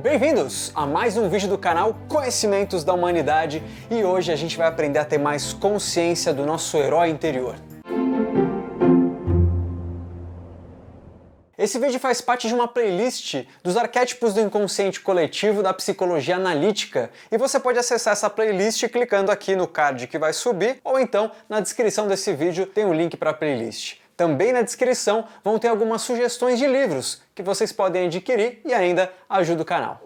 Bem-vindos a mais um vídeo do canal Conhecimentos da Humanidade e hoje a gente vai aprender a ter mais consciência do nosso herói interior. Esse vídeo faz parte de uma playlist dos arquétipos do inconsciente coletivo da psicologia analítica e você pode acessar essa playlist clicando aqui no card que vai subir ou então na descrição desse vídeo tem o link para a playlist. Também na descrição vão ter algumas sugestões de livros que vocês podem adquirir e ainda ajuda o canal.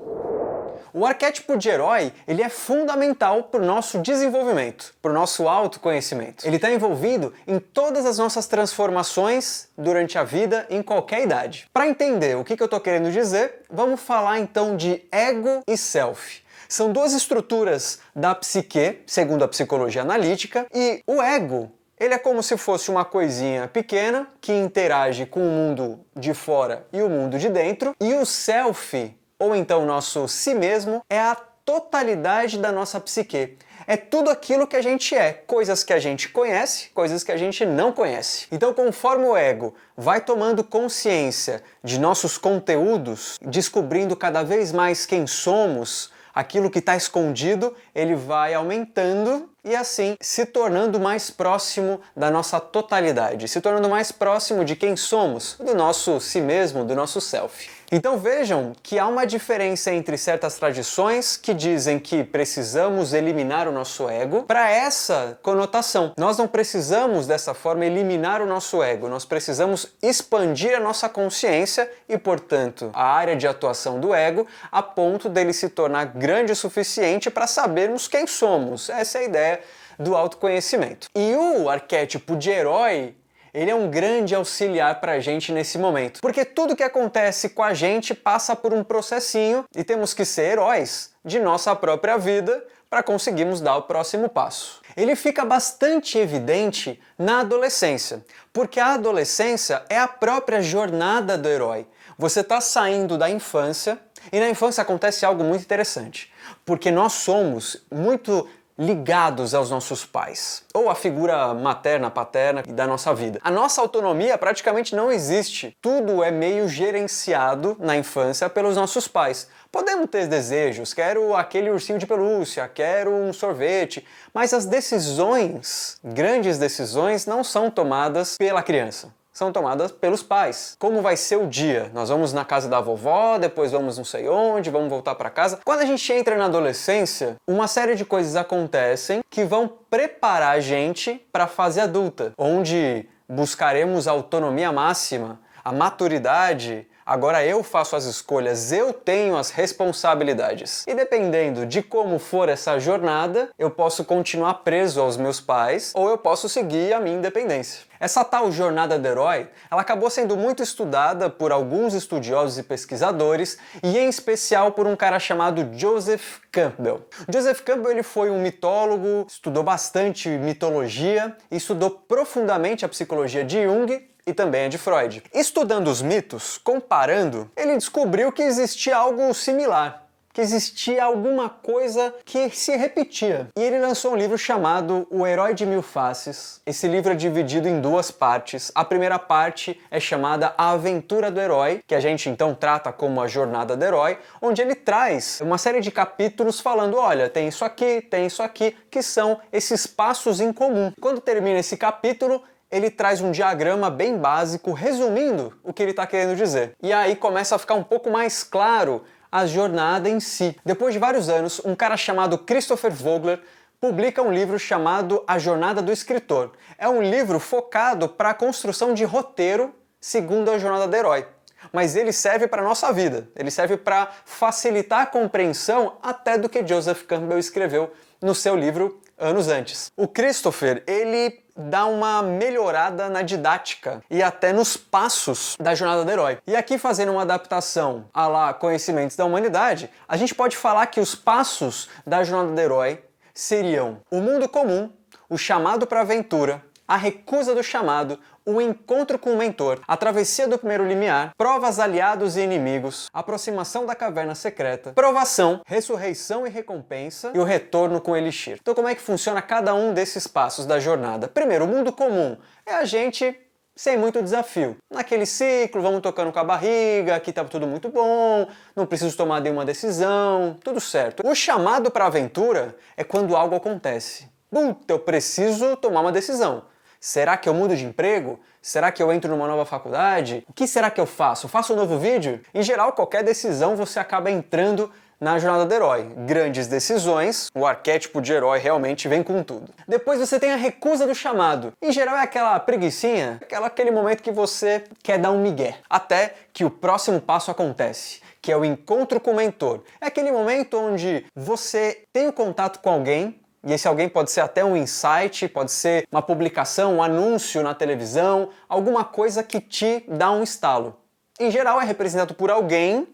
O arquétipo de herói, ele é fundamental para o nosso desenvolvimento, para o nosso autoconhecimento. Ele está envolvido em todas as nossas transformações durante a vida, em qualquer idade. Para entender o que eu estou querendo dizer, vamos falar então de ego e self. São duas estruturas da psique, segundo a psicologia analítica, e o ego, ele é como se fosse uma coisinha pequena que interage com o mundo de fora e o mundo de dentro, e o self, ou então o nosso si mesmo, é a totalidade da nossa psique. É tudo aquilo que a gente é, coisas que a gente conhece, coisas que a gente não conhece. Então, conforme o ego vai tomando consciência de nossos conteúdos, descobrindo cada vez mais quem somos, aquilo que está escondido, ele vai aumentando e assim se tornando mais próximo da nossa totalidade, se tornando mais próximo de quem somos, do nosso si mesmo, do nosso self. Então vejam que há uma diferença entre certas tradições que dizem que precisamos eliminar o nosso ego para essa conotação. Nós não precisamos dessa forma eliminar o nosso ego, nós precisamos expandir a nossa consciência e, portanto, a área de atuação do ego a ponto dele se tornar grande o suficiente para sabermos quem somos. Essa é a ideia do autoconhecimento. E o arquétipo de herói, ele é um grande auxiliar para a gente nesse momento. Porque tudo que acontece com a gente passa por um processinho e temos que ser heróis de nossa própria vida para conseguirmos dar o próximo passo. Ele fica bastante evidente na adolescência, porque a adolescência é a própria jornada do herói. Você está saindo da infância e na infância acontece algo muito interessante, porque nós somos muito ligados aos nossos pais, ou a figura materna, paterna da nossa vida. A nossa autonomia praticamente não existe. Tudo é meio gerenciado na infância pelos nossos pais. Podemos ter desejos, quero aquele ursinho de pelúcia, quero um sorvete, mas as decisões, grandes decisões, não são tomadas pela criança. São tomadas pelos pais. Como vai ser o dia? Nós vamos na casa da vovó, depois vamos não sei onde, vamos voltar para casa. Quando a gente entra na adolescência, uma série de coisas acontecem que vão preparar a gente para a fase adulta, onde buscaremos a autonomia máxima, a maturidade. Agora eu faço as escolhas, eu tenho as responsabilidades. E dependendo de como for essa jornada, eu posso continuar preso aos meus pais ou eu posso seguir a minha independência. Essa tal jornada do herói, ela acabou sendo muito estudada por alguns estudiosos e pesquisadores e em especial por um cara chamado Joseph Campbell. Joseph Campbell ele foi um mitólogo, estudou bastante mitologia e estudou profundamente a psicologia de Jung e também a de Freud. Estudando os mitos, comparando, ele descobriu que existia algo similar, que existia alguma coisa que se repetia. E ele lançou um livro chamado O Herói de Mil Faces. Esse livro é dividido em duas partes. A primeira parte é chamada A Aventura do Herói, que a gente então trata como a jornada do herói, onde ele traz uma série de capítulos falando, olha, tem isso aqui, que são esses passos em comum. Quando termina esse capítulo, ele traz um diagrama bem básico, resumindo o que ele está querendo dizer. E aí começa a ficar um pouco mais claro a jornada em si. Depois de vários anos, um cara chamado Christopher Vogler publica um livro chamado A Jornada do Escritor. É um livro focado para a construção de roteiro segundo a jornada do herói. Mas ele serve para a nossa vida. Ele serve para facilitar a compreensão até do que Joseph Campbell escreveu no seu livro anos antes. O Christopher, ele dá uma melhorada na didática e até nos passos da jornada do herói. E aqui, fazendo uma adaptação à lá Conhecimentos da Humanidade, a gente pode falar que os passos da jornada do herói seriam o mundo comum, o chamado para a aventura, a recusa do chamado, o encontro com o mentor, a travessia do primeiro limiar, provas, aliados e inimigos, aproximação da caverna secreta, provação, ressurreição e recompensa e o retorno com o elixir. Então como é que funciona cada um desses passos da jornada? Primeiro, o mundo comum é a gente sem muito desafio. Naquele ciclo, vamos tocando com a barriga, aqui tá tudo muito bom, não preciso tomar nenhuma decisão, tudo certo. O chamado para aventura é quando algo acontece. Puta, eu preciso tomar uma decisão. Será que eu mudo de emprego? Será que eu entro numa nova faculdade? O que será que eu faço? Faço um novo vídeo? Em geral, qualquer decisão você acaba entrando na jornada do herói. Grandes decisões, o arquétipo de herói realmente vem com tudo. Depois você tem a recusa do chamado. Em geral é aquela preguicinha, aquele momento que você quer dar um migué. Até que o próximo passo acontece, que é o encontro com o mentor. É aquele momento onde você tem o contato com alguém, e esse alguém pode ser até um insight, pode ser uma publicação, um anúncio na televisão, alguma coisa que te dá um estalo. Em geral é representado por alguém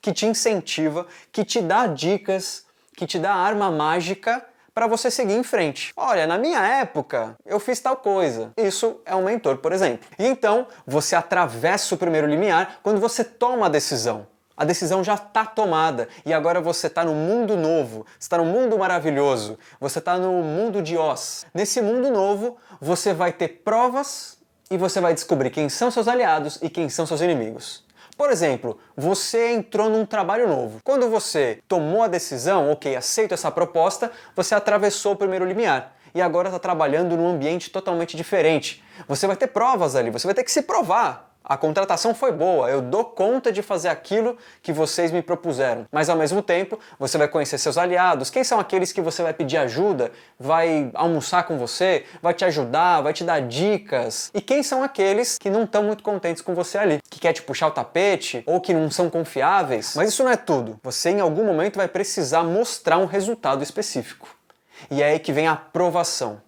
que te incentiva, que te dá dicas, que te dá arma mágica para você seguir em frente. Olha, na minha época eu fiz tal coisa. Isso é um mentor, por exemplo. E então você atravessa o primeiro limiar quando você toma a decisão. A decisão já está tomada e agora você está no mundo novo, você está no mundo maravilhoso, você está no mundo de Oz. Nesse mundo novo, você vai ter provas e você vai descobrir quem são seus aliados e quem são seus inimigos. Por exemplo, você entrou num trabalho novo. Quando você tomou a decisão, ok, aceito essa proposta, você atravessou o primeiro limiar e agora está trabalhando num ambiente totalmente diferente. Você vai ter provas ali, você vai ter que se provar. A contratação foi boa, eu dou conta de fazer aquilo que vocês me propuseram. Mas ao mesmo tempo, você vai conhecer seus aliados, quem são aqueles que você vai pedir ajuda, vai almoçar com você, vai te ajudar, vai te dar dicas. E quem são aqueles que não estão muito contentes com você ali, que quer te puxar o tapete ou que não são confiáveis. Mas isso não é tudo. Você em algum momento vai precisar mostrar um resultado específico. E é aí que vem a aprovação.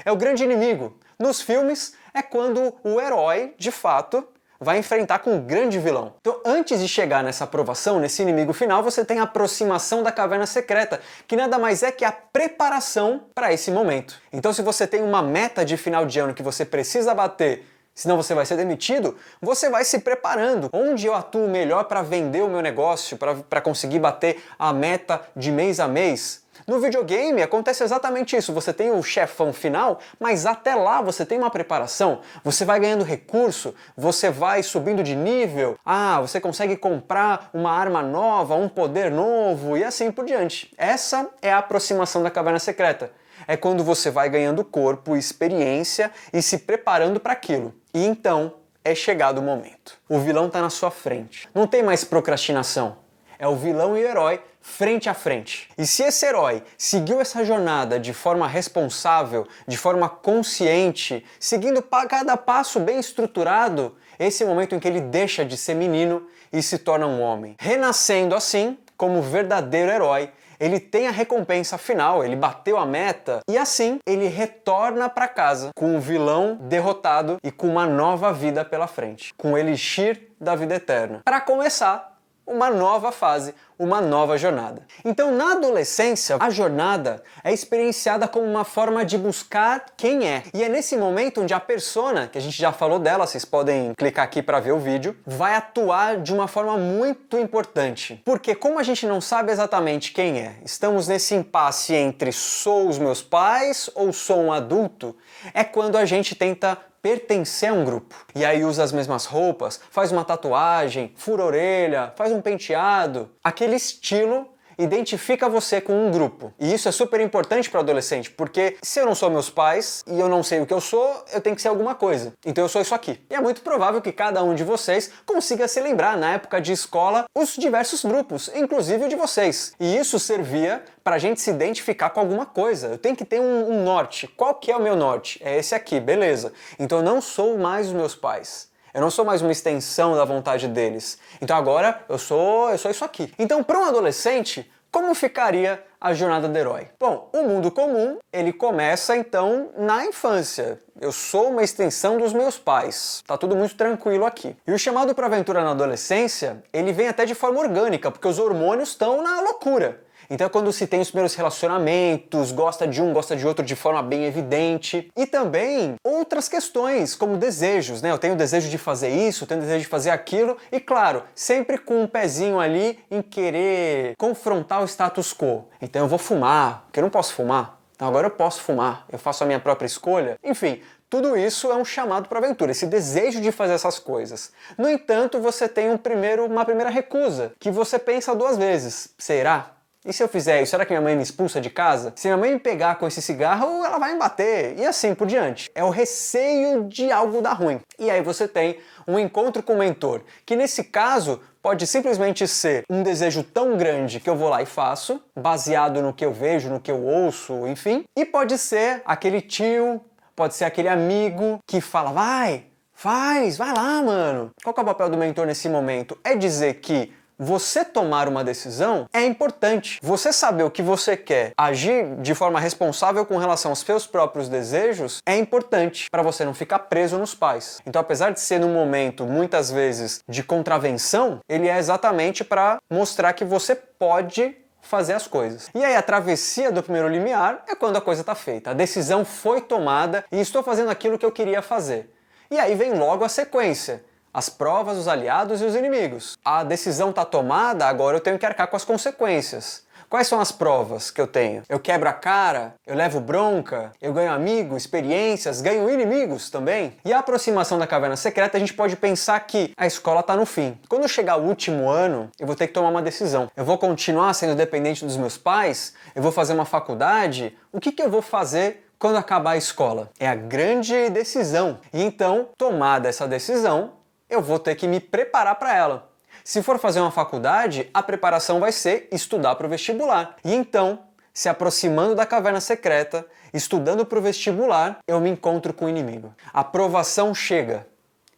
É o grande inimigo. Nos filmes é quando o herói, de fato, vai enfrentar com um grande vilão. Então, antes de chegar nessa aprovação, nesse inimigo final, você tem a aproximação da caverna secreta, que nada mais é que a preparação para esse momento. Então, se você tem uma meta de final de ano que você precisa bater, senão você vai ser demitido, você vai se preparando. Onde eu atuo melhor para vender o meu negócio, para conseguir bater a meta de mês a mês? No videogame acontece exatamente isso, você tem o chefão final, mas até lá você tem uma preparação, você vai ganhando recurso, você vai subindo de nível, você consegue comprar uma arma nova, um poder novo e assim por diante. Essa é a aproximação da caverna secreta. É quando você vai ganhando corpo, experiência e se preparando para aquilo. E então é chegado o momento. O vilão está na sua frente. Não tem mais procrastinação. É o vilão e o herói frente a frente. E se esse herói seguiu essa jornada de forma responsável, de forma consciente, seguindo cada passo bem estruturado, esse é o momento em que ele deixa de ser menino e se torna um homem. Renascendo assim, como verdadeiro herói, ele tem a recompensa final, ele bateu a meta e assim ele retorna para casa com o vilão derrotado e com uma nova vida pela frente, com o elixir da vida eterna. Para começar, uma nova fase, uma nova jornada. Então, na adolescência, a jornada é experienciada como uma forma de buscar quem é. E é nesse momento onde a persona, que a gente já falou dela, vocês podem clicar aqui para ver o vídeo, vai atuar de uma forma muito importante. Porque como a gente não sabe exatamente quem é, estamos nesse impasse entre sou os meus pais ou sou um adulto, é quando a gente tenta pertencer a um grupo. E aí usa as mesmas roupas, faz uma tatuagem, fura a orelha, faz um penteado. Aquele estilo identifica você com um grupo. E isso é super importante para o adolescente, porque se eu não sou meus pais e eu não sei o que eu sou, eu tenho que ser alguma coisa. Então eu sou isso aqui. E é muito provável que cada um de vocês consiga se lembrar, na época de escola, os diversos grupos, inclusive o de vocês. E isso servia para a gente se identificar com alguma coisa. Eu tenho que ter um norte. Qual que é o meu norte? É esse aqui, beleza. Então eu não sou mais os meus pais. Eu não sou mais uma extensão da vontade deles. Então agora eu sou isso aqui. Então, para um adolescente, como ficaria a jornada do herói? Bom, o mundo comum, ele começa então na infância. Eu sou uma extensão dos meus pais. Tá tudo muito tranquilo aqui. E o chamado para aventura na adolescência, ele vem até de forma orgânica, porque os hormônios estão na loucura. Então é quando se tem os primeiros relacionamentos, gosta de um, gosta de outro de forma bem evidente. E também outras questões, como desejos, né? Eu tenho desejo de fazer isso, eu tenho desejo de fazer aquilo. E claro, sempre com um pezinho ali em querer confrontar o status quo. Então eu vou fumar, porque eu não posso fumar. Então agora eu posso fumar, eu faço a minha própria escolha. Enfim, Tudo isso é um chamado para aventura, esse desejo de fazer essas coisas. No entanto, você tem uma primeira recusa, que você pensa duas vezes. Será? E se eu fizer isso, será que minha mãe me expulsa de casa? Se minha mãe me pegar com esse cigarro, ela vai me bater. E assim por diante. É o receio de algo dar ruim. E aí você tem um encontro com o mentor, que nesse caso pode simplesmente ser um desejo tão grande que eu vou lá e faço, baseado no que eu vejo, no que eu ouço, enfim. E pode ser aquele tio, pode ser aquele amigo que fala, vai lá, mano. Qual que é o papel do mentor nesse momento? É dizer que você tomar uma decisão é importante. Você saber o que você quer, agir de forma responsável com relação aos seus próprios desejos é importante para você não ficar preso nos pais. Então, apesar de ser num momento, muitas vezes, de contravenção, ele é exatamente para mostrar que você pode fazer as coisas. E aí a travessia do primeiro limiar é quando a coisa está feita. A decisão foi tomada e estou fazendo aquilo que eu queria fazer. E aí vem logo a sequência. As provas, os aliados e os inimigos. A decisão está tomada, agora eu tenho que arcar com as consequências. Quais são as provas que eu tenho? Eu quebro a cara? Eu levo bronca? Eu ganho amigo, experiências? Ganho inimigos também? E a aproximação da caverna secreta, a gente pode pensar que a escola está no fim. Quando chegar o último ano, eu vou ter que tomar uma decisão. Eu vou continuar sendo dependente dos meus pais? Eu vou fazer uma faculdade? O que eu vou fazer quando acabar a escola? É a grande decisão. E então, tomada essa decisão, eu vou ter que me preparar para ela. Se for fazer uma faculdade, a preparação vai ser estudar para o vestibular. E então, se aproximando da caverna secreta, estudando para o vestibular, eu me encontro com o inimigo. A aprovação chega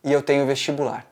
e eu tenho vestibular.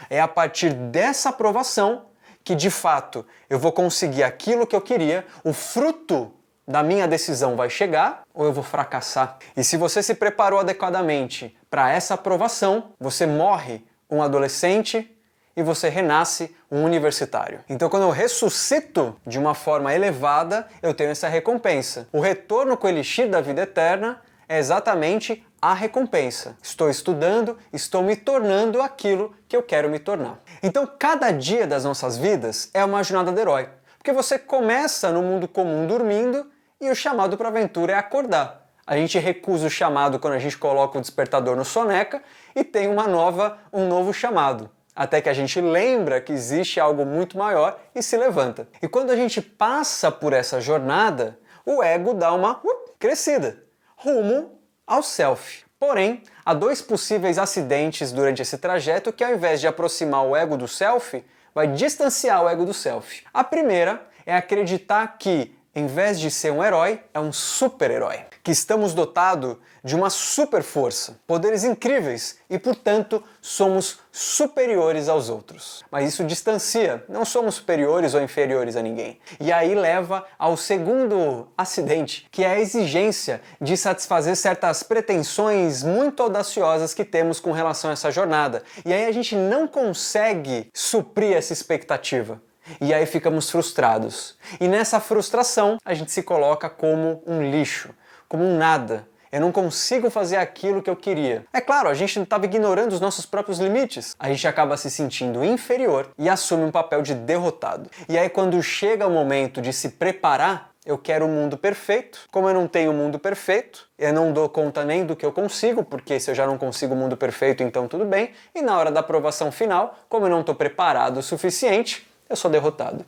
É a partir dessa aprovação que, de fato, eu vou conseguir aquilo que eu queria, o fruto da minha decisão vai chegar ou eu vou fracassar. E se você se preparou adequadamente para essa aprovação, você morre um adolescente e você renasce um universitário. Então, quando eu ressuscito de uma forma elevada, eu tenho essa recompensa. O retorno com o elixir da vida eterna é exatamente a recompensa. Estou estudando, estou me tornando aquilo que eu quero me tornar. Então, cada dia das nossas vidas é uma jornada do herói. Porque você começa no mundo comum dormindo e o chamado para a aventura é acordar. A gente recusa o chamado quando a gente coloca o despertador no soneca e tem um novo chamado. Até que a gente lembra que existe algo muito maior e se levanta. E quando a gente passa por essa jornada, o ego dá uma crescida, rumo ao self. Porém, há dois possíveis acidentes durante esse trajeto que, ao invés de aproximar o ego do self, vai distanciar o ego do self. A primeira é acreditar que, em vez de ser um herói, é um super-herói. Que estamos dotados de uma super força, poderes incríveis e, portanto, somos superiores aos outros. Mas isso distancia, não somos superiores ou inferiores a ninguém. E aí leva ao segundo acidente, que é a exigência de satisfazer certas pretensões muito audaciosas que temos com relação a essa jornada. E aí a gente não consegue suprir essa expectativa. E aí ficamos frustrados. E nessa frustração, a gente se coloca como um lixo, como um nada. Eu não consigo fazer aquilo que eu queria. É claro, a gente estava ignorando os nossos próprios limites. A gente acaba se sentindo inferior e assume um papel de derrotado. E aí quando chega o momento de se preparar, eu quero um mundo perfeito. Como eu não tenho um mundo perfeito, eu não dou conta nem do que eu consigo, porque se eu já não consigo o mundo perfeito, então tudo bem. E na hora da aprovação final, como eu não estou preparado o suficiente, eu sou derrotado.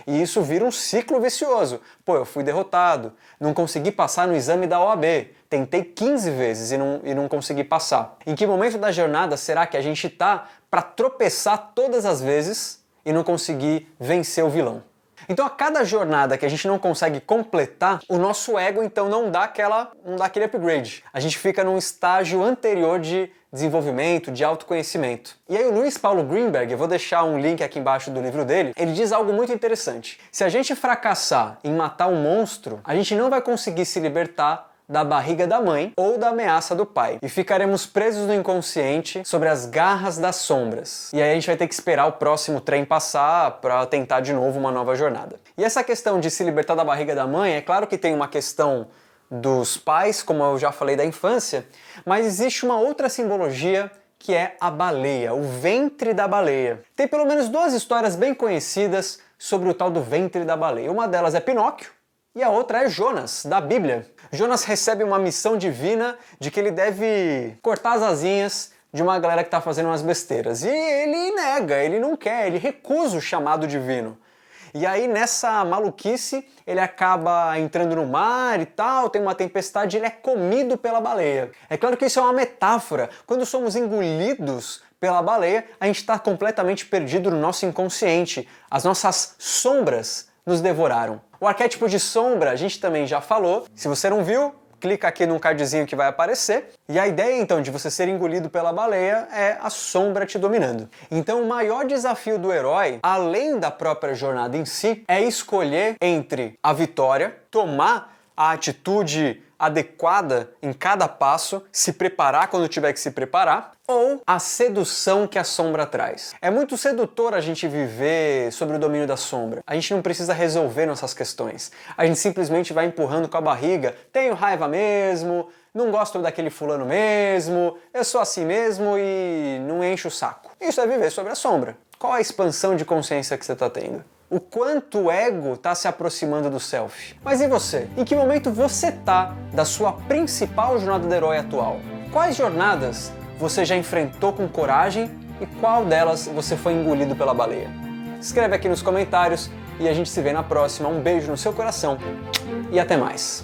E isso vira um ciclo vicioso. Pô, eu fui derrotado, não consegui passar no exame da OAB, tentei 15 vezes e não consegui passar. Em que momento da jornada será que a gente está para tropeçar todas as vezes e não conseguir vencer o vilão? Então a cada jornada que a gente não consegue completar, o nosso ego então não dá aquele upgrade. A gente fica num estágio anterior de desenvolvimento, de autoconhecimento. E aí o Luiz Paulo Greenberg, eu vou deixar um link aqui embaixo do livro dele, ele diz algo muito interessante. Se a gente fracassar em matar um monstro, a gente não vai conseguir se libertar da barriga da mãe ou da ameaça do pai. E ficaremos presos no inconsciente sobre as garras das sombras. E aí a gente vai ter que esperar o próximo trem passar para tentar de novo uma nova jornada. E essa questão de se libertar da barriga da mãe, é claro que tem uma questão dos pais, como eu já falei da infância, mas existe uma outra simbologia que é a baleia, o ventre da baleia. Tem pelo menos duas histórias bem conhecidas sobre o tal do ventre da baleia. Uma delas é Pinóquio, E a outra é Jonas, da Bíblia. Jonas recebe uma missão divina de que ele deve cortar as asinhas de uma galera que está fazendo umas besteiras. E ele nega, ele não quer, ele recusa o chamado divino. E aí nessa maluquice ele acaba entrando no mar e tal, tem uma tempestade, ele é comido pela baleia. É claro que isso é uma metáfora. Quando somos engolidos pela baleia, a gente está completamente perdido no nosso inconsciente. As nossas sombras nos devoraram. O arquétipo de sombra a gente também já falou. Se você não viu, clica aqui num cardzinho que vai aparecer. E a ideia então de você ser engolido pela baleia é a sombra te dominando. Então o maior desafio do herói, além da própria jornada em si, é escolher entre a vitória, tomar a atitude adequada em cada passo, se preparar quando tiver que se preparar, ou a sedução que a sombra traz. É muito sedutor a gente viver sobre o domínio da sombra. A gente não precisa resolver nossas questões. A gente simplesmente vai empurrando com a barriga. Tenho raiva mesmo, não gosto daquele fulano mesmo, eu sou assim mesmo e não encho o saco. Isso é viver sobre a sombra. Qual a expansão de consciência que você está tendo? O quanto o ego está se aproximando do self. Mas e você? Em que momento você está da sua principal jornada do herói atual? Quais jornadas você já enfrentou com coragem e qual delas você foi engolido pela baleia? Escreve aqui nos comentários e a gente se vê na próxima. Um beijo no seu coração e até mais!